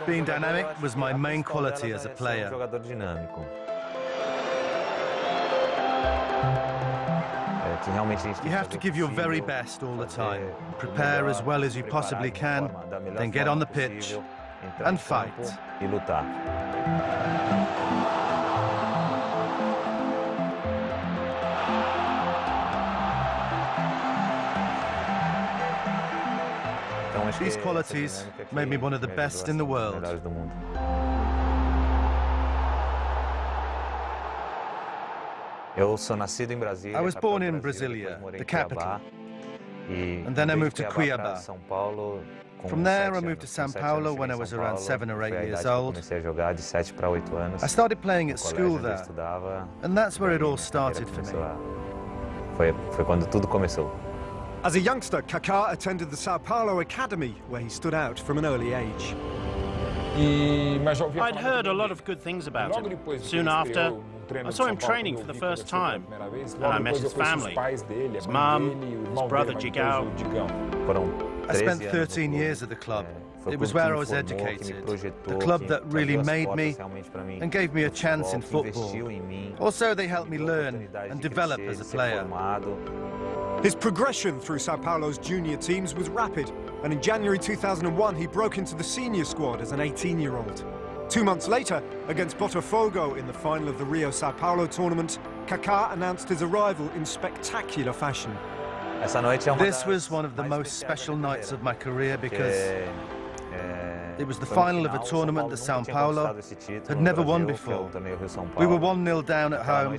Being dynamic was my main quality as a player. You have to give your very best all the time, prepare as well as you possibly can, then get on the pitch and fight. These qualities made me one of the best in the world. I was born in Brasilia, the capital, and then I moved to Cuiabá. From there, I moved to São Paulo when I was around 7 or 8 years old. I started playing at school there, and that's where it all started for me. As a youngster, Kaka attended the Sao Paulo Academy, where he stood out from an early age. I'd heard a lot of good things about him. Soon after, I saw him training for the first time, and I met his family, his mum, his brother Gigao. I spent 13 years at the club. It was where I was educated, the club that really made me and gave me a chance in football. Also, they helped me learn and develop as a player. His progression through Sao Paulo's junior teams was rapid, and in January 2001 he broke into the senior squad as an 18-year-old. 2 months later, against Botafogo in the final of the Rio-Sao Paulo tournament, Kaka announced his arrival in spectacular fashion. This was one of the most special nights of my career because it was the final of a tournament that São Paulo had never won before. We were 1-0 down at home,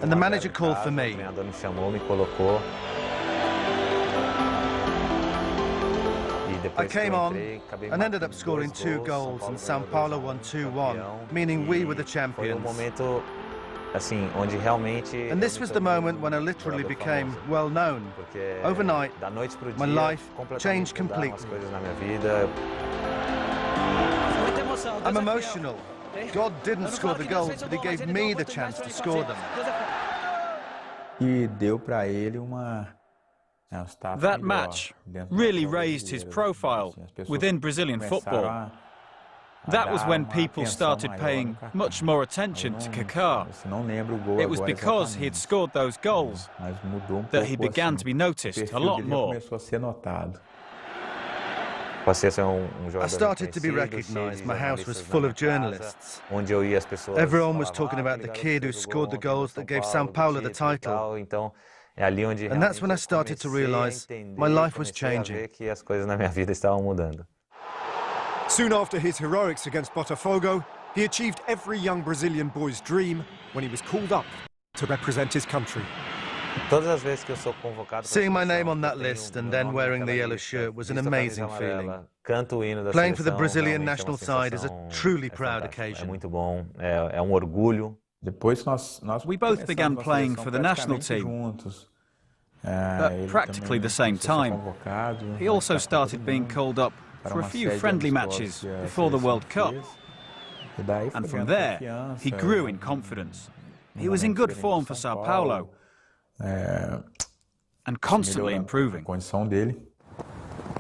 and the manager called for me. I came on and ended up scoring 2 goals, and São Paulo won 2-1, meaning we were the champions. And this was the moment when I literally became well known. Overnight, my life changed completely. I'm emotional. God didn't score the goals, but he gave me the chance to score them. That match really raised his profile within Brazilian football. That was when people started paying much more attention to Kaka. It was because he had scored those goals that he began to be noticed a lot more. I started to be recognized. My house was full of journalists. Everyone was talking about the kid who scored the goals that gave São Paulo the title. And that's when I started to realize my life was changing. Soon after his heroics against Botafogo, he achieved every young Brazilian boy's dream when he was called up to represent his country. Seeing my name on that list and then wearing the yellow shirt was an amazing feeling. Playing for the Brazilian national side is a truly proud occasion. We both began playing for the national team at practically the same time. He also started being called up for a few friendly matches before the World Cup. And from there, he grew in confidence. He was in good form for Sao Paulo and constantly improving.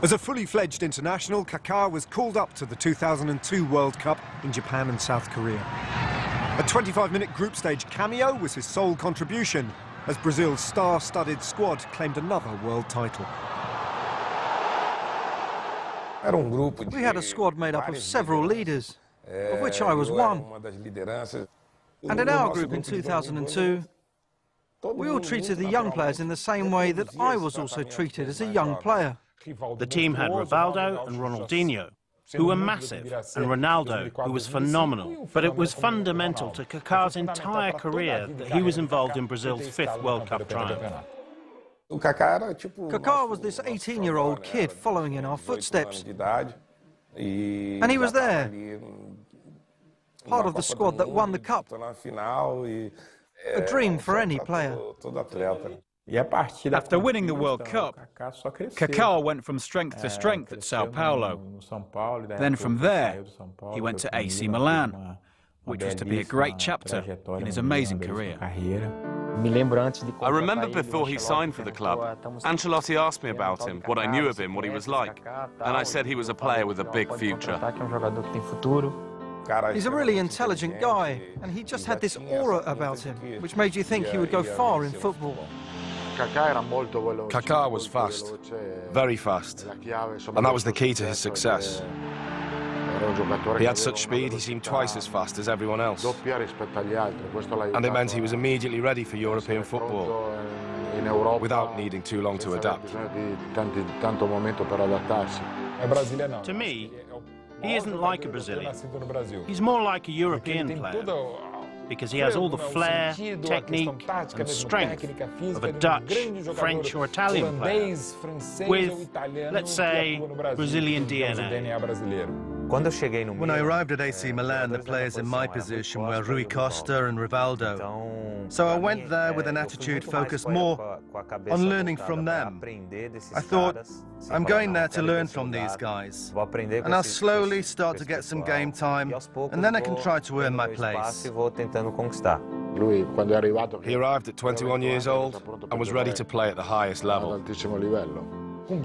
As a fully fledged international, Kaka was called up to the 2002 World Cup in Japan and South Korea. A 25-minute group stage cameo was his sole contribution, as Brazil's star-studded squad claimed another world title. We had a squad made up of several leaders, of which I was one. And in our group in 2002, we all treated the young players in the same way that I was also treated as a young player. The team had Rivaldo and Ronaldinho, who were massive, and Ronaldo, who was phenomenal. But it was fundamental to Kaka's entire career that he was involved in Brazil's 5th World Cup triumph. Kaka was this 18-year-old kid following in our footsteps. And he was there, part of the squad that won the cup. A dream for any player. After winning the World Cup, Kaka went from strength to strength at Sao Paulo. Then from there, he went to AC Milan, which was to be a great chapter in his amazing career. I remember before he signed for the club, Ancelotti asked me about him, what I knew of him, what he was like, and I said he was a player with a big future. He's a really intelligent guy, and he just had this aura about him, which made you think he would go far in football. Kaka was fast, very fast, and that was the key to his success. He had such speed, he seemed twice as fast as everyone else. And it meant he was immediately ready for European football, without needing too long to adapt. To me, he isn't like a Brazilian. He's more like a European player, because he has all the flair, technique and strength of a Dutch, French or Italian player, with, let's say, Brazilian DNA. When I arrived at AC Milan, the players in my position were Rui Costa and Rivaldo. So I went there with an attitude focused more on learning from them. I thought, I'm going there to learn from these guys, and I'll slowly start to get some game time, and then I can try to earn my place. He arrived at 21 years old and was ready to play at the highest level.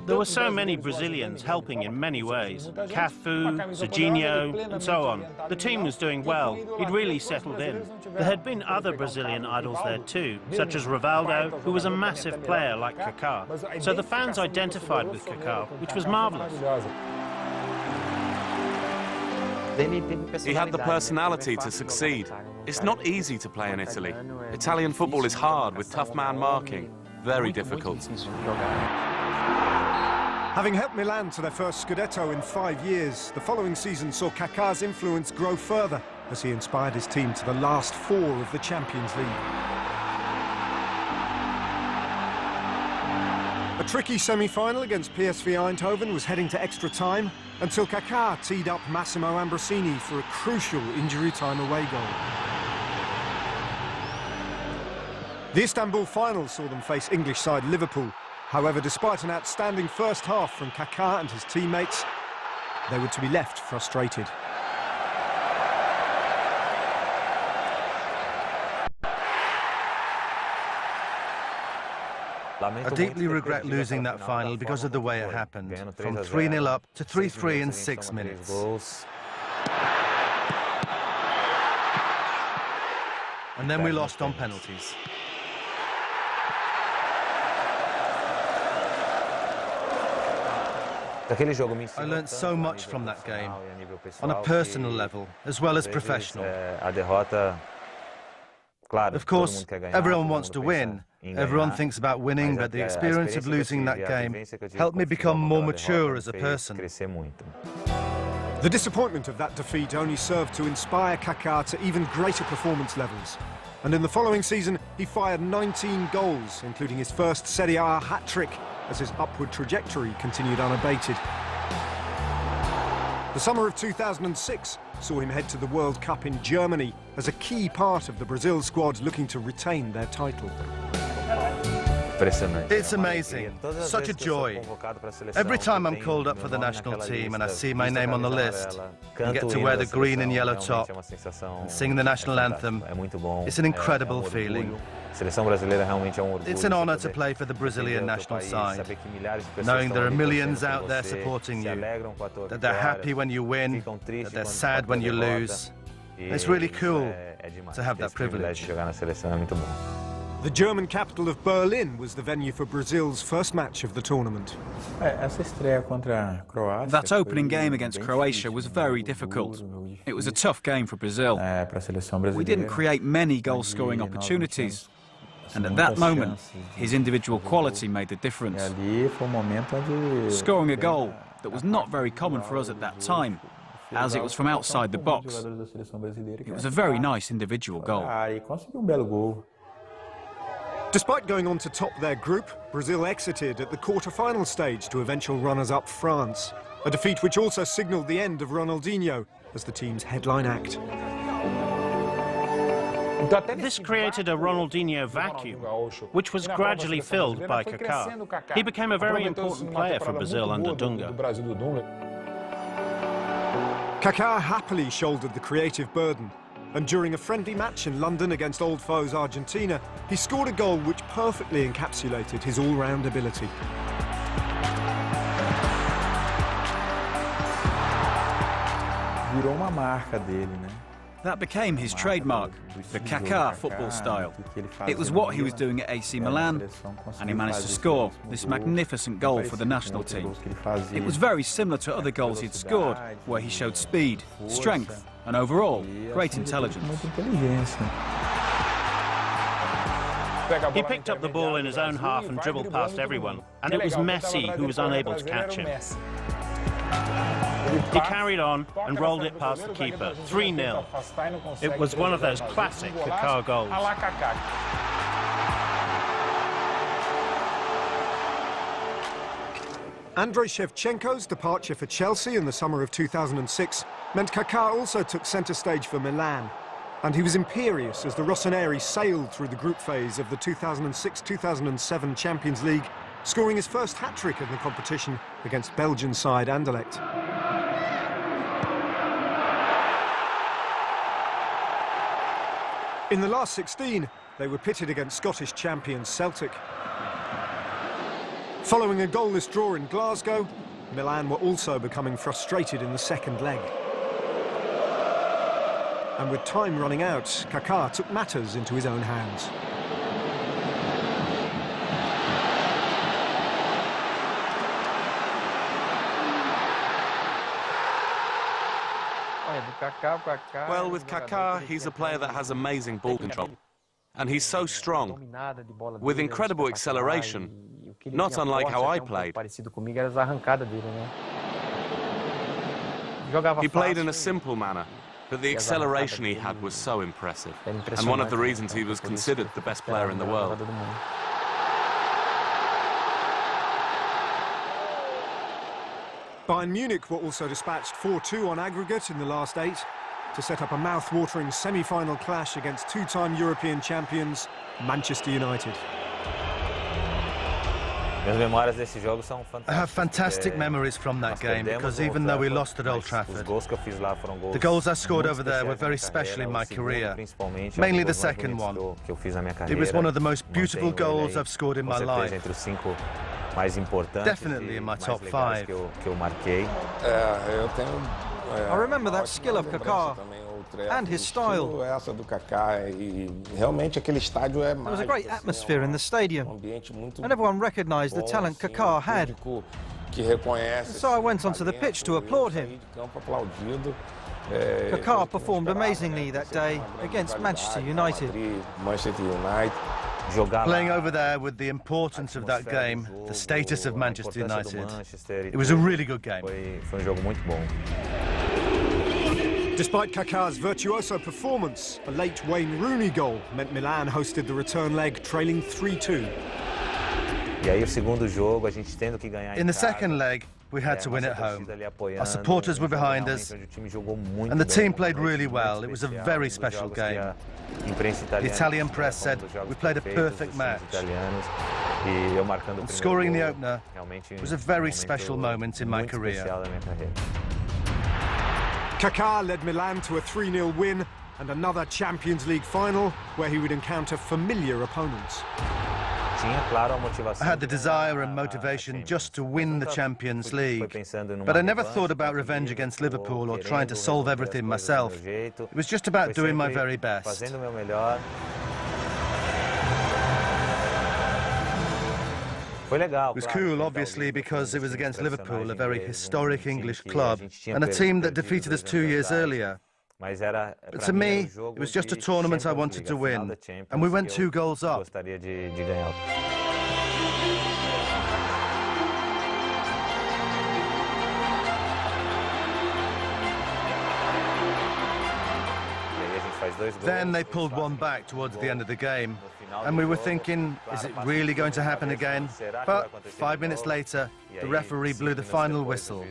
There were so many Brazilians helping in many ways. Cafu, Serginho, and so on. The team was doing well. He'd really settled in. There had been other Brazilian idols there too, such as Rivaldo, who was a massive player like Kaka. So the fans identified with Kaka, which was marvelous. He had the personality to succeed. It's not easy to play in Italy. Italian football is hard with tough man marking. Very difficult. Having helped Milan to their first Scudetto in 5 years, the following season saw Kaka's influence grow further as he inspired his team to the last 4 of the Champions League. A tricky semi-final against PSV Eindhoven was heading to extra time until Kaka teed up Massimo Ambrosini for a crucial injury-time away goal. The Istanbul final saw them face English side Liverpool. However, despite an outstanding first half from Kaka and his teammates, they were to be left frustrated. I deeply regret losing that final because of the way it happened, from 3-0 up to 3-3 in 6 minutes. And then we lost on penalties. I learned so much from that game, on a personal level, as well as professional. Of course, everyone wants to win. Everyone thinks about winning, but the experience of losing that game helped me become more mature as a person. The disappointment of that defeat only served to inspire Kaka to even greater performance levels. And in the following season, he fired 19 goals, including his first Serie A hat-trick, as his upward trajectory continued unabated. The summer of 2006 saw him head to the World Cup in Germany as a key part of the Brazil squad looking to retain their title. It's amazing, such a joy. Every time I'm called up for the national team and I see my name on the list and get to wear the green and yellow top and sing the national anthem, it's an incredible feeling. It's an honor to play for the Brazilian national side, knowing there are millions out there supporting you, that they're happy when you win, that they're sad when you lose. It's really cool to have that privilege. The German capital of Berlin was the venue for Brazil's first match of the tournament. That opening game against Croatia was very difficult. It was a tough game for Brazil. We didn't create many goal-scoring opportunities, and at that moment, his individual quality made the difference. Scoring a goal that was not very common for us at that time, as it was from outside the box. It was a very nice individual goal. Despite going on to top their group, Brazil exited at the quarter-final stage to eventual runners-up France, a defeat which also signalled the end of Ronaldinho as the team's headline act. This created a Ronaldinho vacuum, which was gradually filled by Kaka. He became a very important player for Brazil under Dunga. Kaka happily shouldered the creative burden, and during a friendly match in London against old foes Argentina, he scored a goal which perfectly encapsulated his all-round ability. That became his trademark, the Kaka football style. It was what he was doing at AC Milan, and he managed to score this magnificent goal for the national team. It was very similar to other goals he'd scored, where he showed speed, strength, and overall, great intelligence. He picked up the ball in his own half and dribbled past everyone, and it was Messi who was unable to catch him. He carried on and rolled it past the keeper, 3-0. It was one of those classic Kaka goals. Andrei Shevchenko's departure for Chelsea in the summer of 2006 meant Kaka also took centre stage for Milan, and he was imperious as the Rossoneri sailed through the group phase of the 2006-2007 Champions League, scoring his first hat-trick in the competition against Belgian side Anderlecht. In the last 16, they were pitted against Scottish champions Celtic. Following a goalless draw in Glasgow, Milan were also becoming frustrated in the second leg. And with time running out, Kaka took matters into his own hands. Well, with Kaka, he's a player that has amazing ball control. And he's so strong, with incredible acceleration, not unlike how I played. He played in a simple manner, but the acceleration he had was so impressive, and one of the reasons he was considered the best player in the world. Bayern Munich were also dispatched 4-2 on aggregate in the last 8 to set up a mouth-watering semi-final clash against two-time European champions Manchester United. I have fantastic memories from that game because even though we lost at Old Trafford, the goals I scored over there were very special in my career, mainly the second one. It was one of the most beautiful goals I've scored in my life. Definitely in my top 5. I remember that skill of Kaka and his style. There was a great atmosphere in the stadium, and everyone recognised the talent Kaka had. And so I went onto the pitch to applaud him. Kaka performed amazingly that day against Manchester United. Playing over there with the importance of that game, the status of Manchester United, it was a really good game. Despite Kaka's virtuoso performance, a late Wayne Rooney goal meant Milan hosted the return leg trailing 3-2. In the second leg, we had to win at home. Our supporters were behind us, and the team played really well. It was a very special game. The Italian press said we played a perfect match. And scoring the opener was a very special moment in my career. Kaka led Milan to a 3-0 win and another Champions League final where he would encounter familiar opponents. I had the desire and motivation just to win the Champions League, but I never thought about revenge against Liverpool or trying to solve everything myself. It was just about doing my very best. It was cool, obviously, because it was against Liverpool, a very historic English club, and a team that defeated us 2 years earlier. But to me, it was just a tournament I wanted to win, and we went 2 goals up. Then they pulled one back towards the end of the game, and we were thinking, is it really going to happen again? But 5 minutes later, the referee blew the final whistle,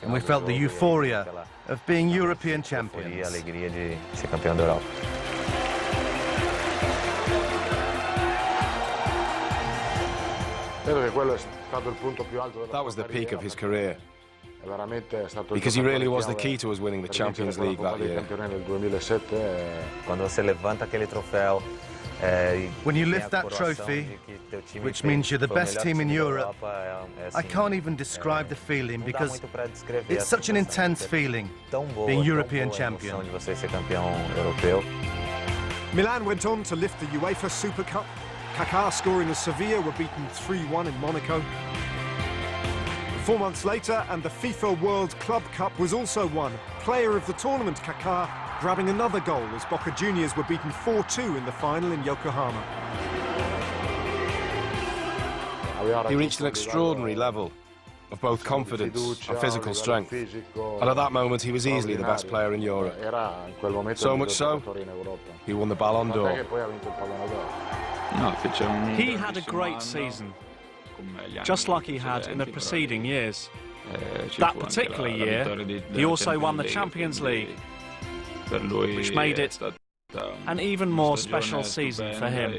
and we felt the euphoria of being European champions. That was the peak of his career, because he really was the key to us winning the Champions League that year. When you lift that trophy, which means you're the best team in Europe, I can't even describe the feeling, because it's such an intense feeling, being European champion. Milan went on to lift the UEFA Super Cup. Kaka scoring as Sevilla were beaten 3-1 in Monaco. 4 months later, and the FIFA World Club Cup was also won. Player of the tournament, Kaka, grabbing another goal as Boca Juniors were beaten 4-2 in the final in Yokohama. He reached an extraordinary level of both confidence and physical strength. And at that moment, he was easily the best player in Europe. So much so, he won the Ballon d'Or. He had a great season, just like he had in the preceding years. That particular year, he also won the Champions League, which made it an even more special season for him.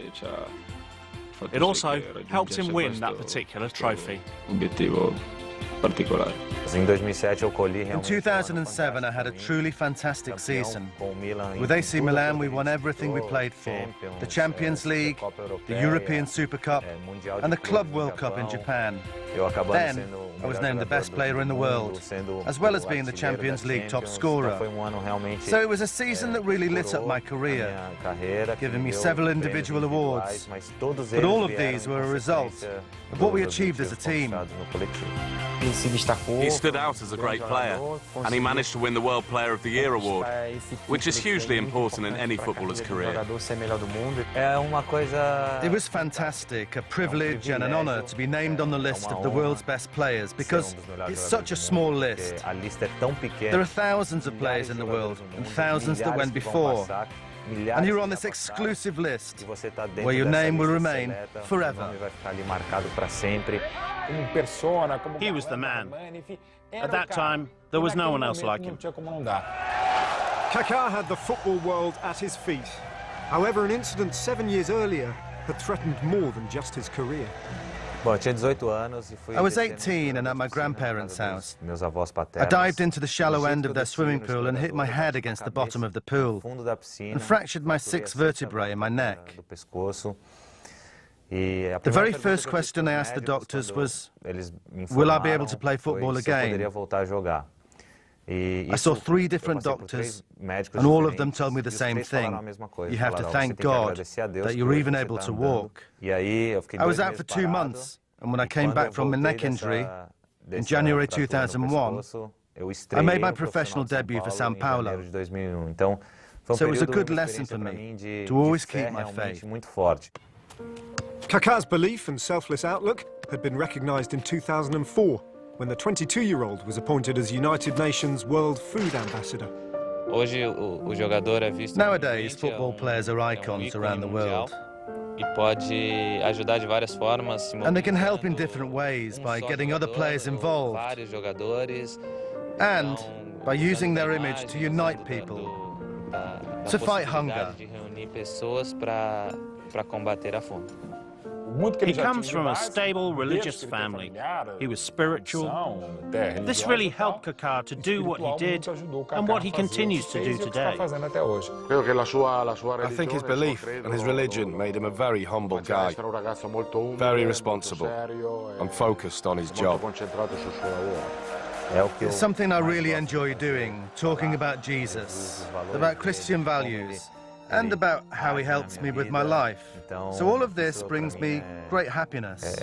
It also helped him win that particular trophy. In 2007, I had a truly fantastic season. With AC Milan, we won everything we played for: the Champions League, the European Super Cup, and the Club World Cup in Japan. Then, I was named the best player in the world, as well as being the Champions League top scorer. So it was a season that really lit up my career, giving me several individual awards. But all of these were a result of what we achieved as a team. He stood out as a great player, and he managed to win the World Player of the Year award, which is hugely important in any footballer's career. It was fantastic, a privilege and an honour to be named on the list of the world's best players, because it's such a small list. There are thousands of players in the world, and thousands that went before. And you're on this exclusive list, where your name will remain forever. He was the man. At that time, there was no one else like him. Kaka had the football world at his feet. However, an incident 7 years earlier had threatened more than just his career. I was 18 and at my grandparents' house. I dived into the shallow end of their swimming pool and hit my head against the bottom of the pool and fractured my 6 vertebrae in my neck. The very first question I asked the doctors was, will I be able to play football again? I saw 3 different doctors, and all of them told me the same thing. You have to thank God that you're even able to walk. I was out for 2 months, and when I came back from my neck injury, in January 2001, I made my professional debut for São Paulo. So it was a good lesson for me to always keep my faith. Kaka's belief and selfless outlook had been recognised in 2004, when the 22-year-old was appointed as United Nations World Food Ambassador. Nowadays, football players are icons around the world. And they can help in different ways by getting other players involved and by using their image to unite people, to fight hunger. He comes from a stable religious family. He was spiritual. This really helped Kaka to do what he did and what he continues to do today. I think his belief and his religion made him a very humble guy, very responsible and focused on his job. It's something I really enjoy doing, talking about Jesus, about Christian values, and about how he helps me with my life. So all of this brings me great happiness.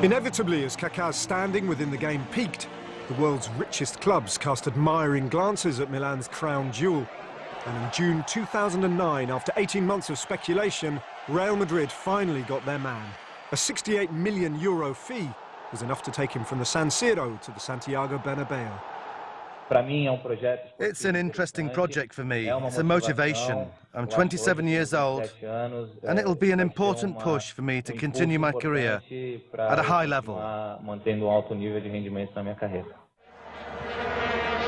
Inevitably, as Kaka's standing within the game peaked, the world's richest clubs cast admiring glances at Milan's crown jewel. And in June 2009, after 18 months of speculation, Real Madrid finally got their man. A €68 million fee was enough to take him from the San Siro to the Santiago Bernabeu. It's an interesting project for me. It's a motivation. I'm 27 years old, and it'll be an important push for me to continue my career at a high level.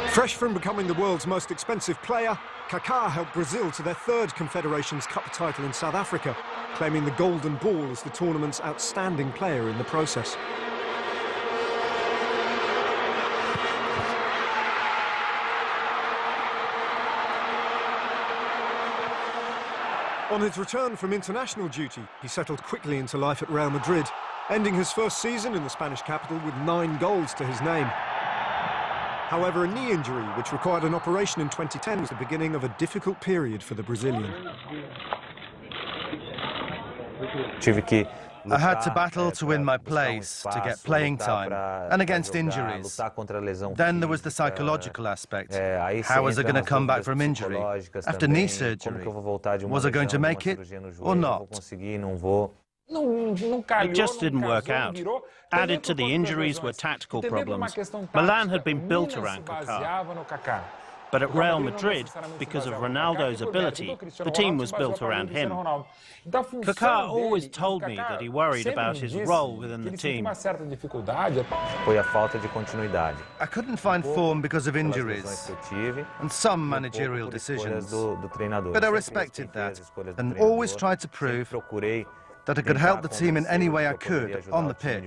Fresh from becoming the world's most expensive player, Kaka helped Brazil to their third Confederations Cup title in South Africa, claiming the Golden Ball as the tournament's outstanding player in the process. On his return from international duty, he settled quickly into life at Real Madrid, ending his first season in the Spanish capital with 9 goals to his name. However, a knee injury, which required an operation in 2010, was the beginning of a difficult period for the Brazilian. I had to battle to win my place, to get playing time, and against injuries. Then there was the psychological aspect. How was I going to come back from injury? After knee surgery, was I going to make it or not? It just didn't work out. Added to the injuries were tactical problems. Milan had been built around Kaka. But at Real Madrid, because of Ronaldo's ability, the team was built around him. Kaka always told me that he worried about his role within the team. I couldn't find form because of injuries and some managerial decisions. But I respected that and always tried to prove that I could help the team in any way I could on the pitch.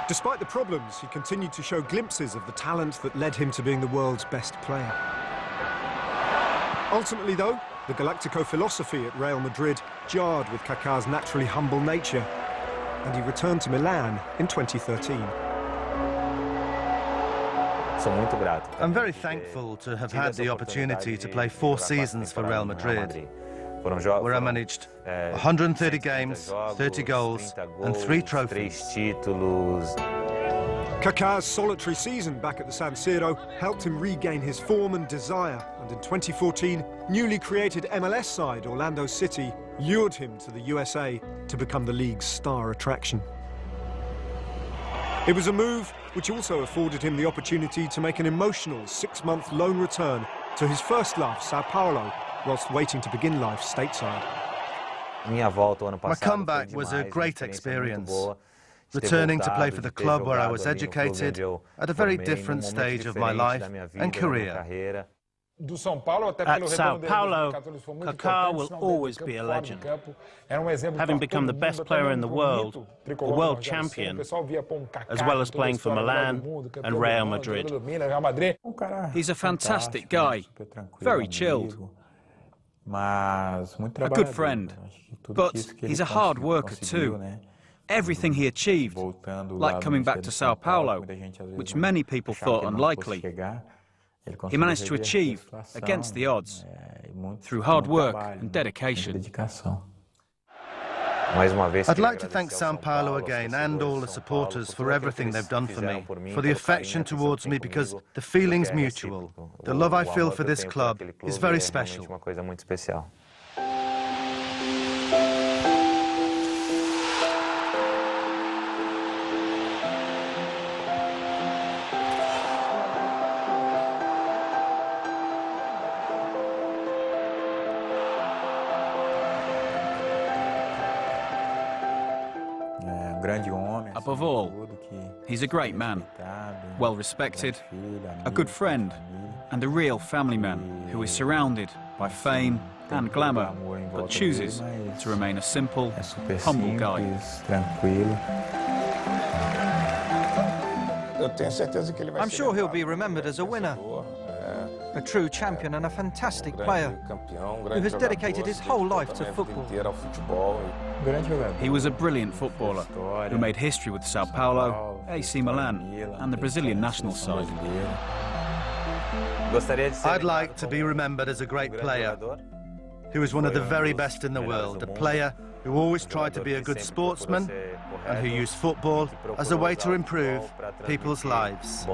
Despite the problems, he continued to show glimpses of the talent that led him to being the world's best player. Ultimately, though, the Galactico philosophy at Real Madrid jarred with Kaka's naturally humble nature, and he returned to Milan in 2013. I'm very thankful to have had the opportunity to play 4 seasons for Real Madrid, where I managed 130 games, 30 goals, and 3 trophies. Kaka's solitary season back at the San Siro helped him regain his form and desire, and in 2014, newly created MLS side Orlando City lured him to the USA to become the league's star attraction. It was a move which also afforded him the opportunity to make an emotional 6-month loan return to his first love, Sao Paulo, whilst waiting to begin life stateside. My comeback was a great experience, returning to play for the club where I was educated at a very different stage of my life and career. At Sao Paulo, Kaka will always be a legend. Having become the best player in the world champion, as well as playing for Milan and Real Madrid. He's a fantastic guy, very chilled, a good friend, but he's a hard worker too. Everything he achieved, like coming back to Sao Paulo, which many people thought unlikely, he managed to achieve against the odds through hard work and dedication. I'd like to thank Sao Paulo again and all the supporters for everything they've done for me, for the affection towards me, because the feeling's mutual. The love I feel for this club is very special. Above all, he's a great man, well respected, a good friend, and a real family man who is surrounded by fame and glamour, but chooses to remain a simple, humble guy. I'm sure he'll be remembered as a winner. A true champion and a fantastic player who has dedicated his whole life to football. He was a brilliant footballer who made history with Sao Paulo, AC Milan and the Brazilian national side. I'd like to be remembered as a great player who was one of the very best in the world, a player who always tried to be a good sportsman and who used football as a way to improve people's lives.